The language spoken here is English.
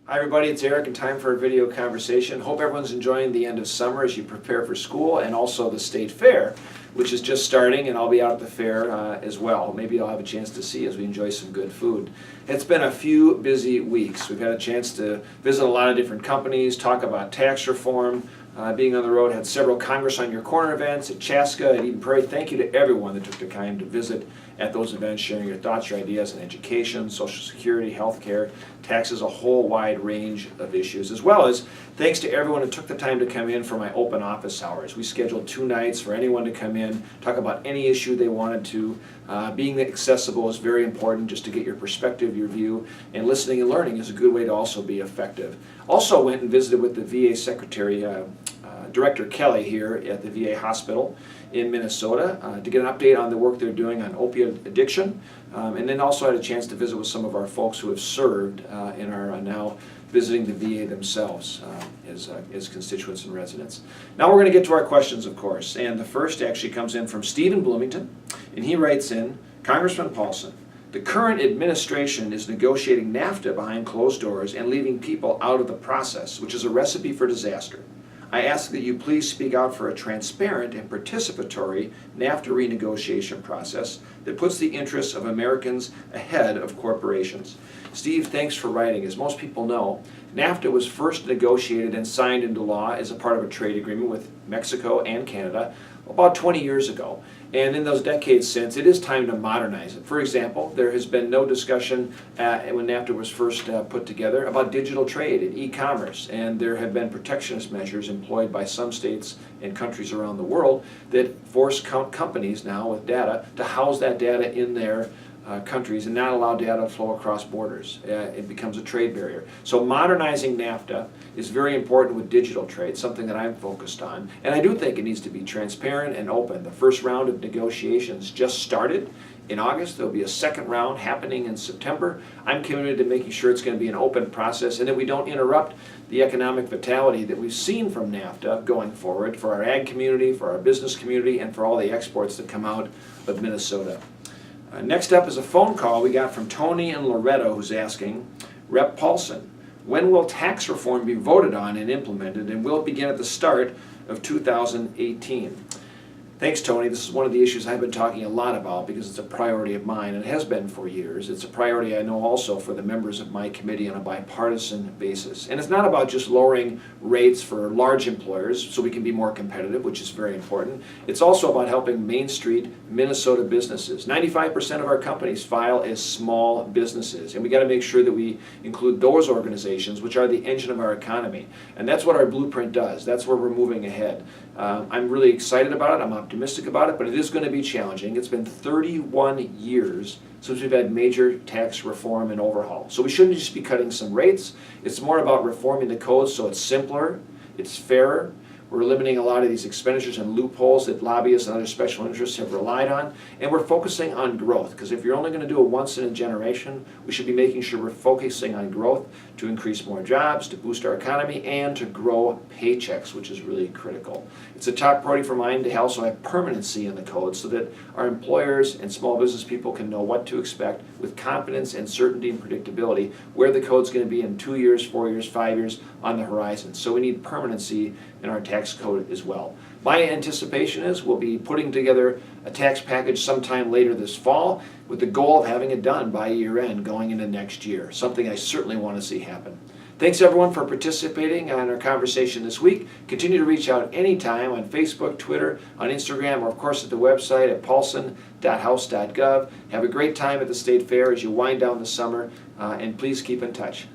Hi everybody, it's Eric and time for a video conversation. Hope everyone's enjoying the end of summer as you prepare for school and also the state fair, which is just starting, and I'll be out at the fair as well. Maybe I'll have a chance to see as we enjoy some good food. It's been a few busy weeks. We've had a chance to visit a lot of different companies, talk about tax reform, being on the road, had several Congress on Your Corner events at Chaska, at Eden Prairie. Thank you to everyone that took the time to visit at those events, sharing your thoughts, your ideas on education, Social Security, healthcare, taxes, a whole wide range of issues, as well as thanks to everyone who took the time to come in for my open office hours. We scheduled 2 nights for anyone to come in, talk about any issue they wanted to. Being accessible is very important just to get your perspective, your view, and listening and learning is a good way to also be effective. Also went and visited with the VA Secretary, Director Kelly here at the VA hospital in Minnesota to get an update on the work they're doing on opiate addiction, and then also had a chance to visit with some of our folks who have served and are now visiting the VA themselves as constituents and residents. Now we're going to get to our questions, of course, and the first actually comes in from Stephen Bloomington, and he writes in, Congressman Paulson, the current administration is negotiating NAFTA behind closed doors and leaving people out of the process, which is a recipe for disaster. I ask that you please speak out for a transparent and participatory NAFTA renegotiation process that puts the interests of Americans ahead of corporations. Steve, thanks for writing. As most people know, NAFTA was first negotiated and signed into law as a part of a trade agreement with Mexico and Canada about 20 years ago. And in those decades since, it is time to modernize it. For example, there has been no discussion when NAFTA was first put together about digital trade and e-commerce, and there have been protectionist measures employed by some states and countries around the world that force companies now with data to house that data in their countries and not allow data to flow across borders. It becomes a trade barrier. So modernizing NAFTA is very important with digital trade, something that I'm focused on. And I do think it needs to be transparent and open. The first round of negotiations just started in August. There'll be a second round happening in September. I'm committed to making sure it's going to be an open process and that we don't interrupt the economic vitality that we've seen from NAFTA going forward for our ag community, for our business community, and for all the exports that come out of Minnesota. Next up is a phone call we got from Tony in Loretto, who's asking, Rep. Paulson, when will tax reform be voted on and implemented, and will it begin at the start of 2018? Thanks, Tony. This is one of the issues I've been talking a lot about because it's a priority of mine, and it has been for years. It's a priority I know also for the members of my committee on a bipartisan basis. And it's not about just lowering rates for large employers so we can be more competitive, which is very important. It's also about helping Main Street Minnesota businesses. 95% of our companies file as small businesses, and we got to make sure that we include those organizations, which are the engine of our economy. And that's what our blueprint does. That's where we're moving ahead. I'm really excited about it. I'm optimistic about it, but it is going to be challenging. It's been 31 years since we've had major tax reform and overhaul. So we shouldn't just be cutting some rates. It's more about reforming the code so it's simpler, it's fairer. We're eliminating a lot of these expenditures and loopholes that lobbyists and other special interests have relied on. And we're focusing on growth, because if you're only going to do it once in a generation, we should be making sure we're focusing on growth to increase more jobs, to boost our economy, and to grow paychecks, which is really critical. It's a top priority for mine to also have permanency in the code so that our employers and small business people can know what to expect with confidence and certainty and predictability, where the code's going to be in 2 years, 4 years, 5 years on the horizon. So we need permanency in our tax code as well. My anticipation is we'll be putting together a tax package sometime later this fall with the goal of having it done by year end going into next year, something I certainly want to see happen. Thanks everyone for participating on our conversation this week. Continue to reach out anytime on Facebook, Twitter, on Instagram, or of course at the website at paulson.house.gov. Have a great time at the State Fair as you wind down the summer, and please keep in touch.